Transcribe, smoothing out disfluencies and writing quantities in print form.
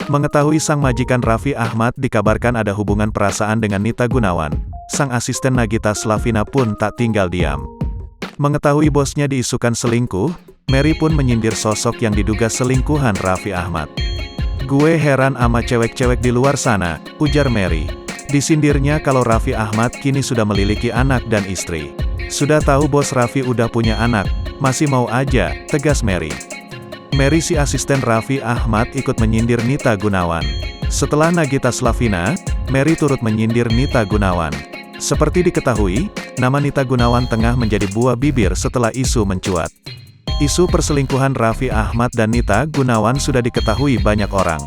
Mengetahui sang majikan Raffi Ahmad dikabarkan ada hubungan perasaan dengan Nita Gunawan, sang asisten Nagita Slavina pun tak tinggal diam. Mengetahui bosnya diisukan selingkuh, Mary pun menyindir sosok yang diduga selingkuhan Raffi Ahmad. "Gue heran ama cewek-cewek di luar sana," ujar Mary. Disindirnya kalau Raffi Ahmad kini sudah memiliki anak dan istri. "Sudah tahu bos Raffi udah punya anak, masih mau aja," tegas Mary. Mary si asisten Raffi Ahmad ikut menyindir Nita Gunawan. Setelah Nagita Slavina, Mary turut menyindir Nita Gunawan. Seperti diketahui, nama Nita Gunawan tengah menjadi buah bibir setelah isu mencuat. Isu perselingkuhan Raffi Ahmad dan Nita Gunawan sudah diketahui banyak orang.